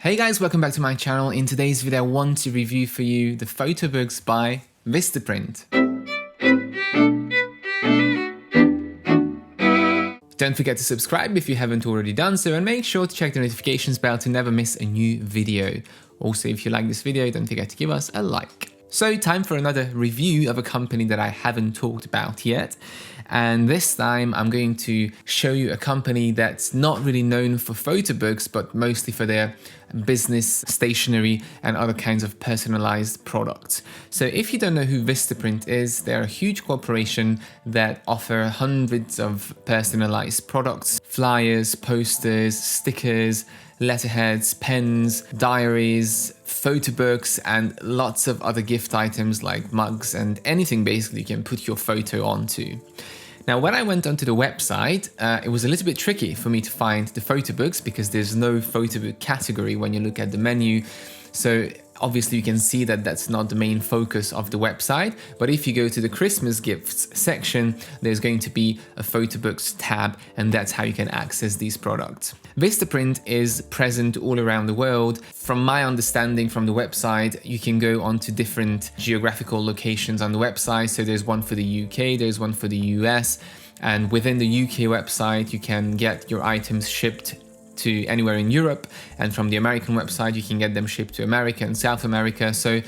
Hey guys, welcome back to my channel. In today's video, I want to review for you the photo books by Vistaprint. Don't forget to subscribe if you haven't already done so, and make sure to check the notifications bell to never miss a new video. Also, if you like this video, don't forget to give us a like. So, time for another review of a company that I haven't talked about yet. And this time I'm going to show you a company that's not really known for photo books, but mostly for their business, stationery, and other kinds of personalized products. So if you don't know who Vistaprint is, they're a huge corporation that offer hundreds of personalized products, flyers, posters, stickers, letterheads, pens, diaries, photo books, and lots of other gift items like mugs and anything basically you can put your photo onto. Now, when I went onto the website, it was a little bit tricky for me to find the photo books because there's no photo book category when you look at the menu. So obviously you can see that that's not the main focus of the website, but if you go to the Christmas gifts section, there's going to be a photo books tab, and that's how you can access these products. Vistaprint is present all around the world. From my understanding from the website, you can go onto different geographical locations on the website. So there's one for the UK, there's one for the US, and within the UK website, you can get your items shipped to anywhere in Europe, and from the American website you can get them shipped to America and South America. So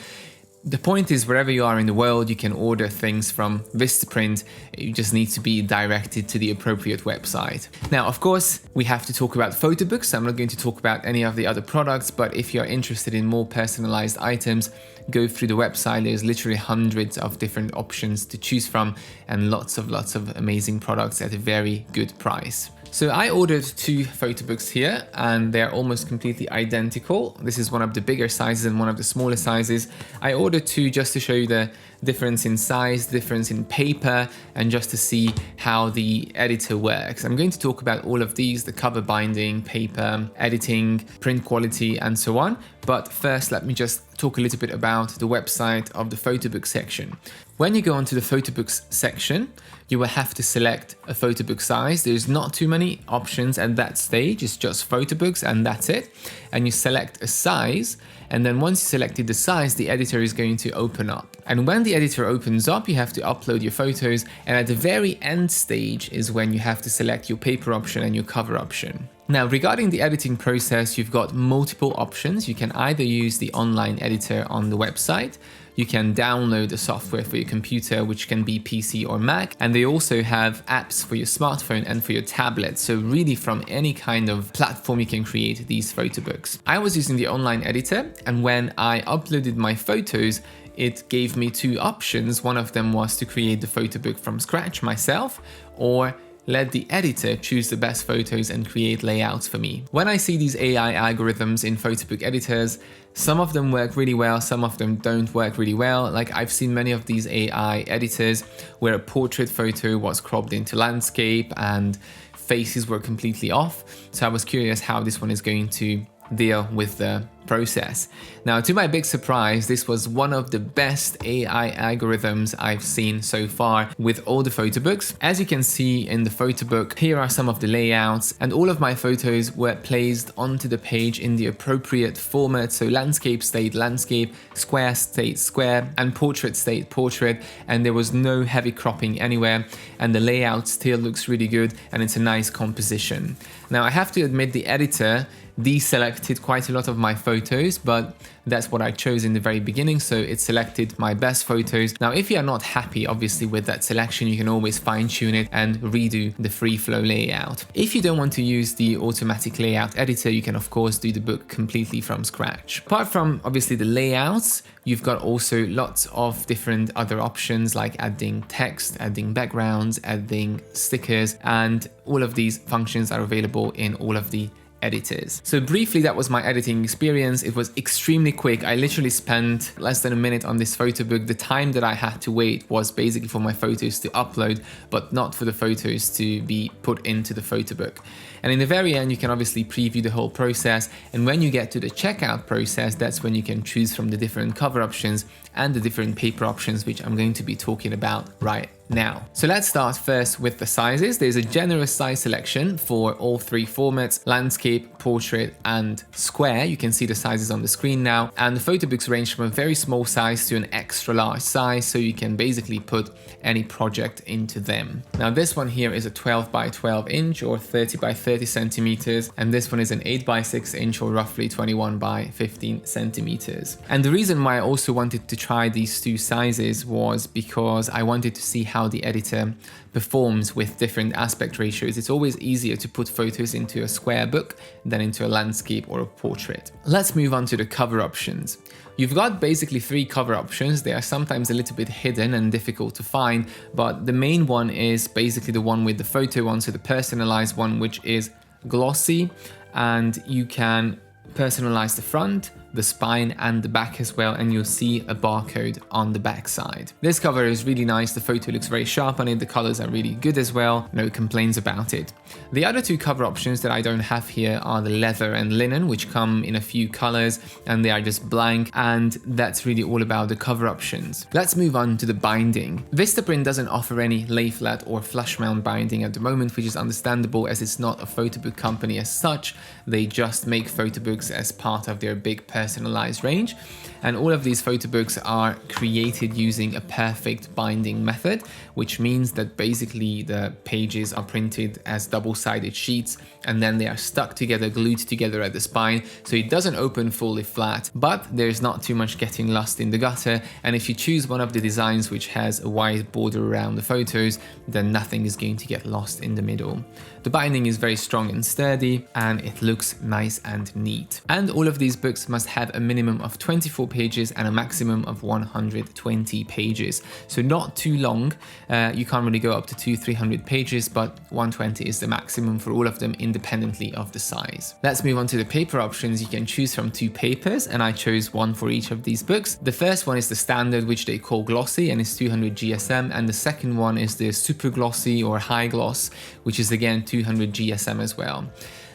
the point is, wherever you are in the world, you can order things from Vistaprint. You just need to be directed to the appropriate website. Now, of course, we have to talk about photo books. So I'm not going to talk about any of the other products, but if you're interested in more personalized items, go through the website. There's literally hundreds of different options to choose from, and lots of amazing products at a very good price. So I ordered two photo books here, and they're almost completely identical. This is one of the bigger sizes and one of the smaller sizes. I ordered two just to show you the difference in size, difference in paper, and just to see how the editor works. I'm going to talk about all of these: the cover binding, paper, editing, print quality, and so on. But first, let me just talk a little bit about the website of the photo book section. When you go onto the photo books section, you will have to select a photo book size. There's not too many options at that stage. It's just photo books and that's it. And you select a size. And then once you selected the size, the editor is going to open up. And when the editor opens up, you have to upload your photos. And at the very end stage is when you have to select your paper option and your cover option. Now, regarding the editing process, you've got multiple options. You can either use the online editor on the website. You can download the software for your computer, which can be PC or Mac, and they also have apps for your smartphone and for your tablet. So really, from any kind of platform, you can create these photo books. I was using the online editor, and when I uploaded my photos, it gave me two options. One of them was to create the photo book from scratch myself, or let the editor choose the best photos and create layouts for me. When I see these AI algorithms in photo book editors, some of them work really well, some of them don't work really well. Like, I've seen many of these AI editors where a portrait photo was cropped into landscape and faces were completely off. So I was curious how this one is going to deal with the process. Now, to my big surprise, this was one of the best AI algorithms I've seen so far with all the photo books. As you can see in the photo book, here are some of the layouts, and all of my photos were placed onto the page in the appropriate format. So landscape stayed landscape, square stayed square, and portrait stayed portrait, and there was no heavy cropping anywhere, and the layout still looks really good, and it's a nice composition. Now, I have to admit, the editor deselected quite a lot of my photos, but that's what I chose in the very beginning, so it selected my best photos. Now, if you are not happy obviously with that selection, you can always fine-tune it and redo the free flow layout. If you don't want to use the automatic layout editor, you can of course do the book completely from scratch. Apart from obviously the layouts, you've got also lots of different other options like adding text, adding backgrounds, adding stickers, and all of these functions are available in all of the editors. So briefly, that was my editing experience. It was extremely quick. I literally spent less than a minute on this photo book. The time that I had to wait was basically for my photos to upload, but not for the photos to be put into the photo book. And in the very end, you can obviously preview the whole process. And when you get to the checkout process, that's when you can choose from the different cover options and the different paper options, which I'm going to be talking about right now. So let's start first with the sizes. There's a generous size selection for all three formats: landscape, portrait, and square. You can see the sizes on the screen now. And the photo books range from a very small size to an extra large size, so you can basically put any project into them. Now this one here is a 12 by 12 inch or 30 by 30 centimeters, and this one is an 8 by 6 inch or roughly 21 by 15 centimeters. And the reason why I also wanted to try these two sizes was because I wanted to see how the editor performs with different aspect ratios. It's always easier to put photos into a square book than into a landscape or a portrait. Let's move on to the cover options. You've got basically three cover options. They are sometimes a little bit hidden and difficult to find, but the main one is basically the one with the photo on, so the personalized one, which is glossy, and you can personalize the front, the spine, and the back as well, and you'll see a barcode on the back side. This cover is really nice. The photo looks very sharp on it. The colors are really good as well. No complaints about it. The other two cover options that I don't have here are the leather and linen, which come in a few colors, and they are just blank, and that's really all about the cover options. Let's move on to the binding. Vistaprint doesn't offer any lay flat or flush mount binding at the moment, which is understandable as it's not a photo book company as such. They just make photo books as part of their big personalized range, and all of these photo books are created using a perfect binding method, which means that basically the pages are printed as double-sided sheets, and then they are stuck together, glued together at the spine, so it doesn't open fully flat, but there's not too much getting lost in the gutter. And if you choose one of the designs which has a wide border around the photos, then nothing is going to get lost in the middle. The binding is very strong and sturdy, and it looks nice and neat. And all of these books must have a minimum of 24 pages and a maximum of 120 pages. So not too long. You can't really go up to 200-300 pages, but 120 is the maximum for all of them independently of the size. Let's move on to the paper options. You can choose from two papers, and I chose one for each of these books. The first one is the standard, which they call glossy, and is 200 GSM, and the second one is the super glossy or high gloss, which is again 200 GSM as well.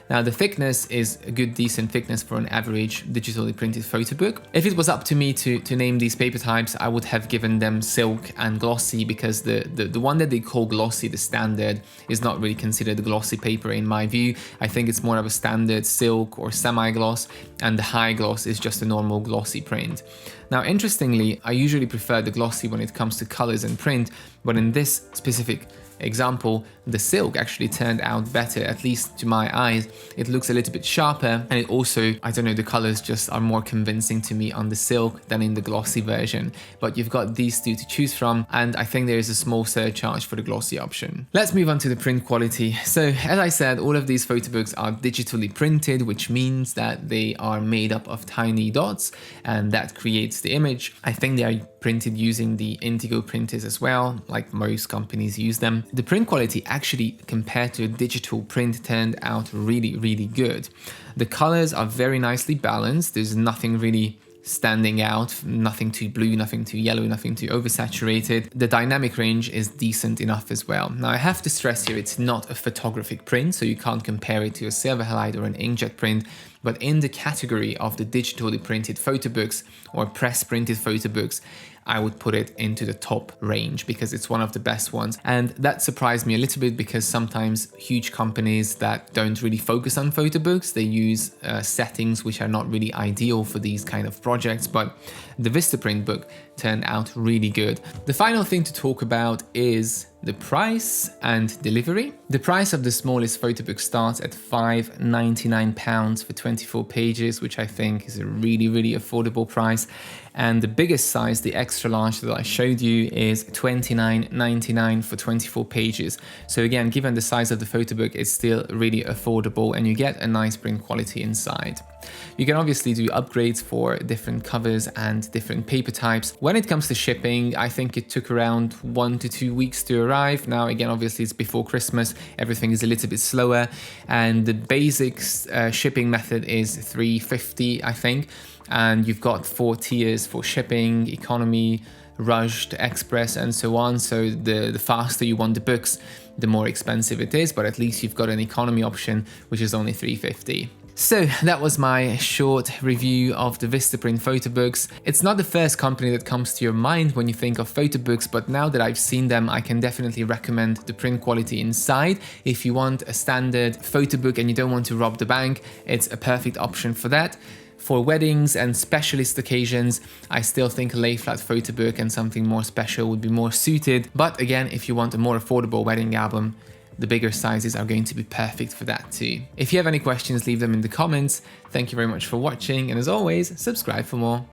Now the thickness is a good decent thickness for an average digitally printed photo book. If it was up to me to name these paper types, I would have given them silk and glossy, because the one that they call glossy, the standard, is not really considered a glossy paper in my view. I think it's more of a standard silk or semi-gloss, and the high gloss is just a normal glossy print. Now interestingly, I usually prefer the glossy when it comes to colors and print, but in this specific example, the silk actually turned out better, at least to my eyes. It looks a little bit sharper, and it also, I don't know, the colors just are more convincing to me on the silk than in the glossy version. But you've got these two to choose from, and I think there is a small surcharge for the glossy option. Let's move on to the print quality. So as I said, all of these photo books are digitally printed, which means that they are made up of tiny dots, and that creates the image. I think they are printed using the Indigo printers as well, like most companies use them. The print quality actually, compared to a digital print, turned out really good. The colors are very nicely balanced. There's nothing really standing out, nothing too blue, nothing too yellow, nothing too oversaturated. The dynamic range is decent enough as well. Now I have to stress here, it's not a photographic print, so you can't compare it to a Silverlight or an inkjet print, but in the category of the digitally printed photo books or press printed photo books, I would put it into the top range because it's one of the best ones. And that surprised me a little bit, because sometimes huge companies that don't really focus on photo books, they use settings which are not really ideal for these kind of projects, but the Vistaprint book turned out really good. The final thing to talk about is the price and delivery. The price of the smallest photo book starts at £5.99 for 24 pages, which I think is a really affordable price. And the biggest size, the extra large that I showed you, is £29.99 for 24 pages. So again, given the size of the photo book, it's still really affordable, and you get a nice print quality inside. You can obviously do upgrades for different covers and different paper types. When it comes to shipping, I think it took around 1 to 2 weeks to arrive. Now again, obviously it's before Christmas, everything is a little bit slower, and the basics shipping method is £3.50, I think. And you've got 4 tiers for shipping: economy, rushed, express, and so on. So the faster you want the books, the more expensive it is, but at least you've got an economy option, which is only £3.50. So that was my short review of the Vistaprint photo books. It's not the first company that comes to your mind when you think of photo books, but now that I've seen them, I can definitely recommend the print quality inside. If you want a standard photo book and you don't want to rob the bank, it's a perfect option for that. For weddings and specialist occasions, I still think a lay flat photo book and something more special would be more suited. But again, if you want a more affordable wedding album, the bigger sizes are going to be perfect for that too. If you have any questions, leave them in the comments. Thank you very much for watching, and as always, subscribe for more.